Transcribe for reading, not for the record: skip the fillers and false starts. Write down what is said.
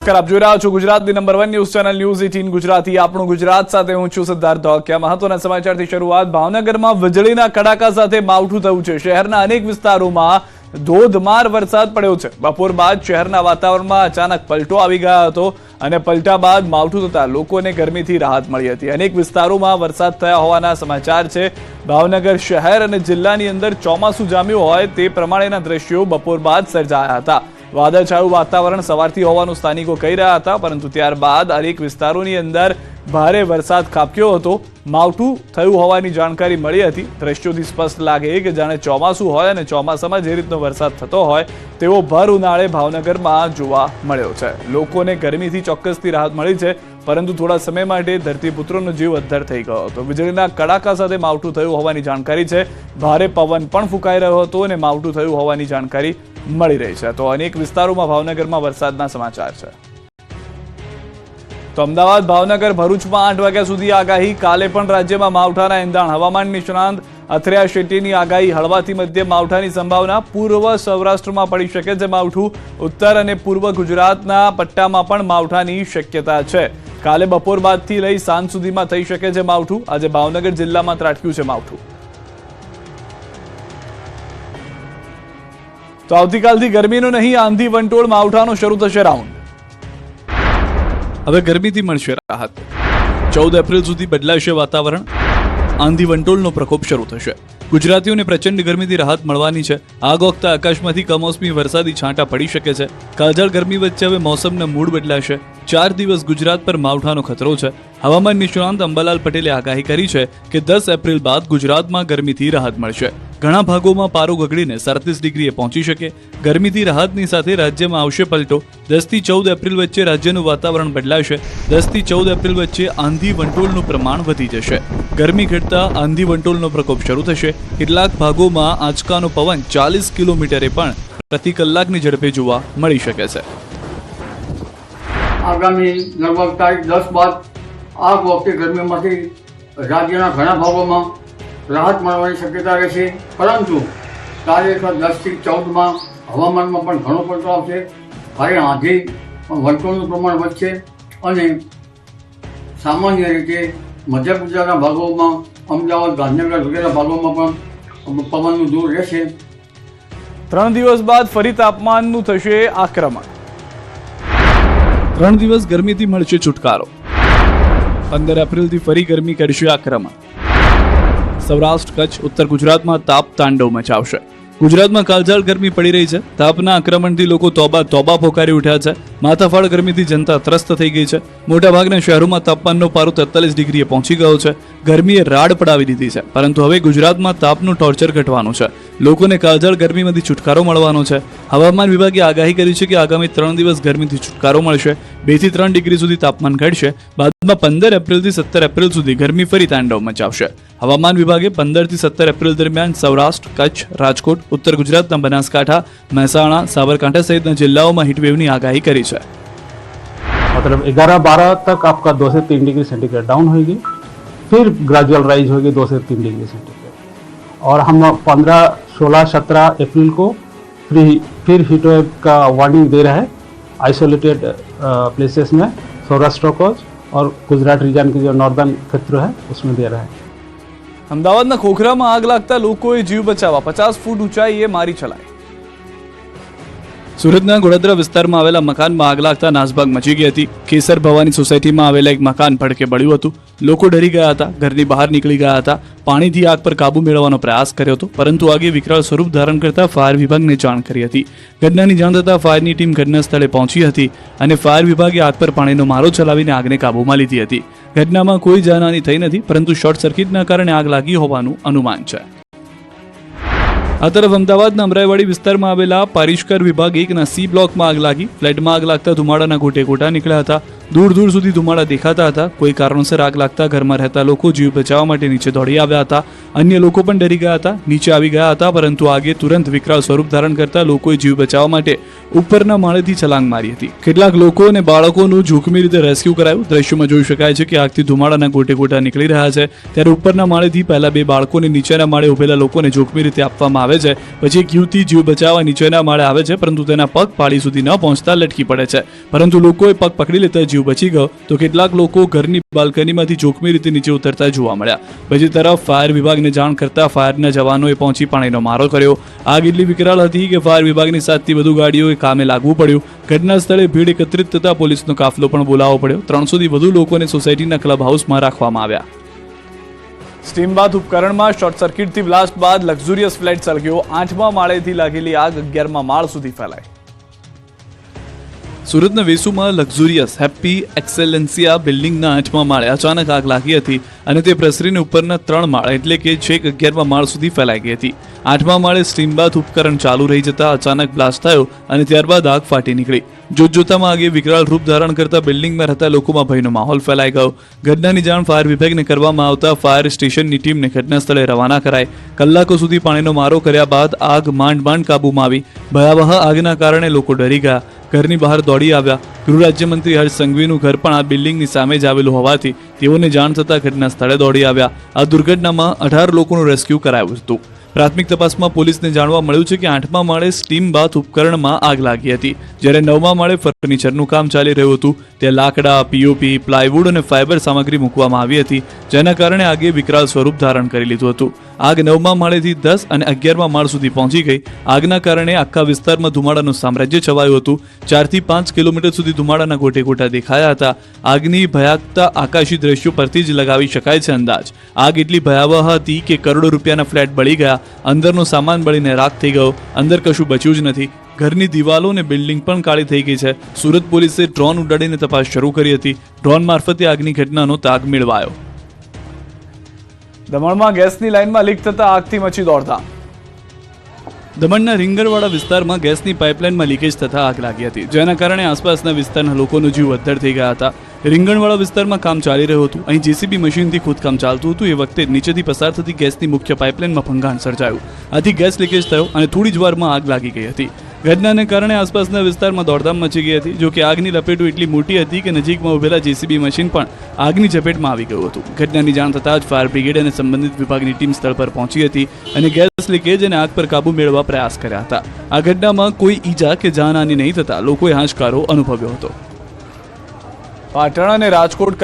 આપ જોઈ રહ્યા છો ગુજરાતની number 1 news channel news 18 Gujarati. આપણું ગુજરાત સાથે હું છું સિદ્ધાર્થ ધોકિયા। મહત્વના સમાચારથી શરૂઆત। ભાવનગરમાં વીજળીના કડાકા સાથે માવઠું થયું છે। શહેરના અનેક વિસ્તારોમાં ધોધમાર વરસાદ પડ્યો છે। બપોર બાદ શહેરના વાતાવરણમાં અચાનક પલટો આવી ગયો હતો અને પલટા બાદ માવઠું થતા લોકોને ગરમીથી રાહત મળી હતી। અનેક વિસ્તારોમાં વરસાદ થયા હોવાના સમાચાર છે। ભાવનગર શહેર અને જિલ્લાની અંદર ચોમાસું જામ્યું હોય તે પ્રમાણેના દ્રશ્યો બપોર બાદ સર્જાયા હતા। વાદળછાયું વાતાવરણ સવારથી હોવાનું સ્થાનિકો કહી રહ્યા હતા, પરંતુ ત્યારબાદ અનેક વિસ્તારોની અંદર ભારે વરસાદ ખાબક્યો હતો। માવઠું થયું હોવાની જાણકારી મળી હતી। દ્રશ્યોથી સ્પષ્ટ લાગે કે જાણે ચોમાસું હોય અને ચોમાસામાં જે રીતનો વરસાદ થતો હોય તેવો ભર ઉનાળે ભાવનગરમાં જોવા મળ્યો છે। લોકોને ગરમીથી ચોક્કસથી રાહત મળી છે, પરંતુ થોડા સમય માટે ધરતીપુત્રોનો જીવ અદ્ધર થઈ ગયો હતો। વીજળીના કડાકા સાથે માવઠું થયું હોવાની જાણકારી છે। ભારે પવન પણ ફૂંકાઈ રહ્યો હતો અને માવઠું થયું હોવાની જાણકારી મળી રહી છે। તો અનેક વિસ્તારોમાં ભાવનગરમાં વરસાદના સમાચાર છે। તો અમદાવાદ, ભાવનગર, ભરૂચમાં 8 વાગ્યા સુધી આગાહી। કાલે પણ રાજ્યમાં માવઠાના એંધાણ। હવામાન નિષ્ણાંત અથર્યા શેટ્ટીની આગાહી। હળવાથી મધ્યમ માવઠાની સંભાવના। પૂર્વ સૌરાષ્ટ્રમાં પડી શકે છે માવઠું। ઉત્તર અને પૂર્વ ગુજરાતના પટ્ટામાં પણ માવઠાની શક્યતા છે। કાલે બપોર બાદથી લઈ સાંજ સુધીમાં થઈ શકે છે માવઠું। આજે ભાવનગર જિલ્લામાં ત્રાટક્યું છે માવઠું। તો આવતીકાલથી ગરમીનો નહીં, આંધી વંટોળ માવઠાનો શરૂ થશે રાઉન્ડ। હવે ગરમીથી મળશે રાહત। 14 એપ્રિલ સુધી બદલાશે વાતાવરણ। આંધી વંટોળનો પ્રકોપ શરૂ થશે। ગુજરાતીઓને પ્રચંડ ગરમીથી રાહત મળવાની છે। આગ ઓગતા આકાશમાંથી કમોસમી વરસાદી છાંટા પડી શકે છે। કાળઝાળ ગરમી વચ્ચે હવે મોસમના મૂડ બદલાશે। 4 દિવસ ગુજરાત પર માવઠાનો ખતરો છે। હવામાન નિષ્ણાંત અંબાલાલ પટેલે આગાહી કરી છે કે 10 એપ્રિલ બાદ ગુજરાતમાં ગરમીથી રાહત મળશે। ઘણા ભાગોમાં પારો ગગડીને 37 ડિગ્રીએ પહોંચી શકે। ગરમીથી રાહતની સાથે રાજ્યમાં આવશે પલટો। 10 થી 14 એપ્રિલ વચ્ચે રાજ્યનું વાતાવરણ બદલાશે। 10 થી 14 એપ્રિલ વચ્ચે આંધી વંટોળનું પ્રમાણ વધી જશે। ગરમી ઘટતા આંધી વંટોળનો પ્રકોપ શરૂ થશે। કેટલાક ભાગોમાં આંચકાનો પવન 40 કિલોમીટરે પણ પ્રતિ કલાકની ઝડપે જોવા મળી શકે છે। આગામી લગભગ તારીખ 10 બાદ આ વખતે ગરમીમાંથી રાજ્યના ઘણા ભાગોમાં રાહત મળવાની શક્યતા રહેશે, પરંતુ તારીખ 10 થી 14માં હવામાનમાં પણ ઘણો પલટો આવશે। ભારે આંધી વંટોળનું પ્રમાણ વધશે અને સામાન્ય રીતે મધ્ય ગુજરાતના ભાગોમાં, અમદાવાદ, ગાંધીનગર વગેરે ભાગોમાં પણ પવનનું દૂર રહેશે। 3 દિવસ બાદ ફરી તાપમાનનું થશે આક્રમણ। 3 દિવસ ગરમીથી મળશે છુટકારો। 15 એપ્રિલથી ફરી ગરમી કરશે આક્રમણ। સૌરાષ્ટ્ર, કચ્છ, ઉત્તર ગુજરાતમાં તાપ તાંડવ મચાવશે। ગુજરાતમાં કાળઝાળ ગરમી પડી રહી છે। તાપના આક્રમણથી લોકો તોબા તોબા પોકારી ઉઠ્યા છે। માથાફાડ ગરમીથી જનતા ત્રસ્ત થઈ ગઈ છે। મોટાભાગના શહેરોમાં તાપમાનનો પારો 43 ડિગ્રીએ પહોંચી ગયો છે। ગરમીએ રાડ પડાવી દીધી છે, પરંતુ હવે ગુજરાતમાં તાપનું ટોર્ચર ઘટવાનું છે। લોકોને કાળઝાળ ગરમીમાંથી છુટકારો મળવાનો છે। હવામાન વિભાગે આગાહી કરી છે કે આગામી 3 દિવસ ગરમીથી છુટકારો મળશે। 2 થી 3 ડિગ્રી સુધી તાપમાન ઘટશે। બાદમાં 15 એપ્રિલથી 17 એપ્રિલ સુધી ગરમી ફરી તાંડવ મચાવશે। હવામાન વિભાગે 15 થી 17 એપ્રિલ દરમિયાન સૌરાષ્ટ્ર, કચ્છ, રાજકોટ, ઉત્તર ગુજરાતના બનાસકાંઠા, મહેસાણા, સાબરકાંઠા સહિતના જિલ્લાઓમાં હીટવેવની આગાહી કરી છે। मतलब 11-12 तक आपका 2 से 3 डिग्री सेंटीग्रेड डाउन होगी, फिर ग्रेजुअल राइज होगी 2 से 3 डिग्री सेंटीग्रेड। और हम 15, 16, 17 अप्रैल को फिर हीट वेव का वार्निंग दे रहा है आइसोलेटेड प्लेसेस में, सौराष्ट्र को और गुजरात रीजन के जो नॉर्दर्न क्षेत्र है उसमें दे रहा है। અમદાવાદના ખોખરામાં આગ લાગતા લોકોએ જીવ બચાવવા 50 ફૂટ ઊંચાઈએ મારી ચલાઈ। સુરતના ગોડાદરા વિસ્તારમાં આવેલા મકાનમાં આગ લાગતા નાસભાગ મચી ગઈ હતી। કેસર ભવાની સોસાયટીમાં આવેલા એક મકાન ભડકે બળ્યું હતું। લોકો ડરી ગયા હતા, ઘરની બહાર નીકળી ગયા હતા। પાણીથી આગ પર કાબુ મેળવવાનો પ્રયાસ કર્યો હતો, પરંતુ આગે વિકરાળ સ્વરૂપ ધારણ કરતા ફાયર વિભાગને જાણ કરી હતી। ઘટનાની જાણ થતાં ફાયરની ટીમ ઘટના સ્થળે પહોંચી હતી અને ફાયર વિભાગે આગ પર પાણીનો મારો ચલાવીને આગને કાબૂમાં લીધી હતી। ઘટનામાં કોઈ જાનહાની થઈ નથી, પરંતુ શોર્ટ સર્કિટના કારણે આગ લાગી હોવાનું અનુમાન છે। આ તરફ અમદાવાદના અમરાઈવાડી વિસ્તારમાં આવેલા પારિષ્કર વિભાગ 1ના C બ્લોકમાં આગ લાગી। ફ્લેટમાં આગ લાગતા ધુમાડાના ગોટે ગોટા નીકળ્યા હતા। દૂર દૂર સુધી ધુમાડા દેખાતા હતા. કોઈ કારણોસર આગ લાગતા ઘરમાં રહેતા લોકો જીવ બચાવવા માટે નીચે દોડી આવ્યા હતા. અન્ય લોકો પણ ડરી ગયા હતા, નીચે આવી ગયા હતા, પરંતુ આગે તુરંત વિકરાળ સ્વરૂપ ધારણ કરતા લોકોએ જીવ બચાવવા માટે ઉપરના માળેથી છલાંગ મારી હતી. કેટલાક લોકો અને બાળકોનું જોખમી રીતે રેસ્ક્યુ કરાયું. દ્રશ્યોમાં જોઈ શકાય છે કે આગથી ધુમાડાના ગોટે ગોટા નીકળી રહ્યા છે. ત્યારે ઉપરના માળેથી પહેલા 2 બાળકોને નીચેના માળે ઉભેલા લોકોને જોખમી રીતે આપવામાં આવે છે. પછી એક યુવતી જીવ બચાવવા નીચેના માળે આવે છે, પરંતુ તેના પગ પાળી સુધી ન પહોંચતા લટકી પડે છે. પરંતુ લોકોએ પગ પકડી લેતા જીવ બચી ગયો. તો કેટલાક લોકો ઘરની બાલ્કનીમાંથી જોખમી રીતે નીચે ઉતરતા જોવા મળ્યા. બીજી તરફ ફાયર વિભાગને જાણ કરતા ફાયરના જવાનોએ પહોંચી પાણીનો મારો કર્યો. આગ એટલી વિકરાળ હતી કે ફાયર વિભાગની 7થી વધુ ગાડીઓએ કામે લાગવું પડ્યું. ઘટના સ્થળે ભીડ એકત્રિત થતા પોલીસનો કાફલો પણ બોલાવવો પડ્યો. 300થી વધુ લોકોને સોસાયટીના ક્લબ હાઉસમાં રાખવામાં આવ્યા. સ્ટીમ બાથ ઉપકરણમાં શોર્ટ સર્કિટથી બ્લાસ્ટ બાદ લક્ઝુરિયસ ફ્લેટ સળગ્યો. 8મા માળેથી લાગેલી આગ 11મા માળ સુધી ફેલાઈ. સુરતના વેસુમાં લક્ઝુરિયસ હેપી એક્સેલેન્સિયા બિલ્ડિંગના 8મા માળે અચાનક આગ લાગી હતી અને તે પ્રસરીને ઉપરના 3 માળ એટલે કે છેક 11મા માળ સુધી ફેલાઈ ગઈ હતી. 8મા માળે સ્ટીમ બાથ ઉપકરણ ચાલુ રહી જતા અચાનક બ્લાસ્ટ થયો અને ત્યારબાદ આગ ફાટી નીકળી. જોતજોતામાં આગે વિકરાળ રૂપ ધારણ કરતા બિલ્ડિંગમાં રહેતા લોકોમાં ભયનો માહોલ ફેલાઈ ગયો. ઘટનાની જાણ ફાયર વિભાગને કરવામાં આવતા ફાયર સ્ટેશનની ટીમને ઘટના સ્થળે રવાના કરાઈ. કલાકો સુધી પાણીનો મારો કર્યા બાદ આગ માંડ કાબૂમાં આવી. ભયાવહ આગના કારણે લોકો ડરી ગયા, ઘરની બહાર દોડી આવ્યા. ગૃહ રાજ્યમંત્રી હર્ષ સંઘવીનું ઘર પણ આ બિલ્ડિંગની સામે જ આવેલું હોવાથી તેઓને જાણ થતાં ઘટના સ્થળે દોડી આવ્યા. આ દુર્ઘટનામાં 18 લોકોનું રેસ્ક્યુ કરાયું હતું. પ્રાથમિક તપાસમાં પોલીસને જાણવા મળ્યું છે કે 8મા માળે સ્ટીમ બાથ ઉપકરણમાં આગ લાગી હતી, જ્યારે 9મા માળે ફર્નિચરનું કામ ચાલી રહ્યું હતું. ત્યાં લાકડા, પીઓપી, પ્લાયવુડ અને ફાઇબર સામગ્રી મૂકવામાં આવી હતી, જેના કારણે આગે વિકરાળ સ્વરૂપ ધારણ કરી લીધું હતું. આગ 9મા માળેથી 10 અને 11મા માળ સુધી પહોંચી ગઈ. આગના કારણે આખા વિસ્તારમાં ધુમાડાનું સામ્રાજ્ય છવાયું હતું. 4 થી 5 કિલોમીટર સુધી ધુમાડાના ગોટે ગોટા દેખાયા હતા. આગની ભયાનકતા આકાશી દ્રશ્યો પરથી જ લગાવી શકાય છે અંદાજ. આગ એટલી ભયાવહ હતી કે કરોડો રૂપિયાના ફ્લેટ બળી ગયા, અંદરનો સામાન બળીને રાખ થઈ ગયો, અંદર કશું બચ્યું જ નથી. ઘરની દિવાલો અને બિલ્ડિંગ પણ કાળી થઈ ગઈ છે. સુરત પોલીસે ડ્રોન ઉડાડીને તપાસ શરૂ કરી હતી. ડ્રોન મારફતે આગની ઘટનાનો તાગ મેળવાયો. દમણમાં ગેસની લાઇનમાં લીક થતા આગથી મચી દોડધામ. દમણના રીંગણવાડા વિસ્તારમાં ગેસની પાઇપલાઇનમાં લીકેજ થતા આગ લાગી હતી, જેના કારણે આસપાસના વિસ્તારના લોકોનો જીવ અદ્ધર થઈ ગયા હતા. રીંગણવાડા વિસ્તારમાં કામ ચાલી રહ્યું હતું. અહીં જેસીબી મશીનથી ખોદકામ ચાલતું હતું. એ વખતે નીચેથી પસાર થતી ગેસની મુખ્ય પાઇપલાઇનમાં ભંગાણ સર્જાયું. આથી ગેસ લીકેજ થયો અને થોડી જ વારમાં આગ લાગી ગઈ હતી. ઘટનાને કારણે આસપાસના વિસ્તારમાં દોડધામ મચી ગઈ હતી. જો કે આગની લપેટો એટલી મોટી હતી કે નજીકમાં ઉભેલા જેસીબી મશીન પણ આગની ઝપેટમાં આવી ગયું હતું. ઘટનાની જાણ થતાં જ ફાયર બ્રિગેડ અને સંબંધિત વિભાગની ટીમ સ્થળ પર પહોંચી હતી અને ગેસ લીકેજ અને આગ પર કાબુ મેળવવા પ્રયાસ કર્યા હતા. આ ઘટનામાં કોઈ ઈજા કે જાનહાનિ નહીં થતા લોકોએ હાશકારો અનુભવ્યો હતો. પાટણ અને રાજકોટ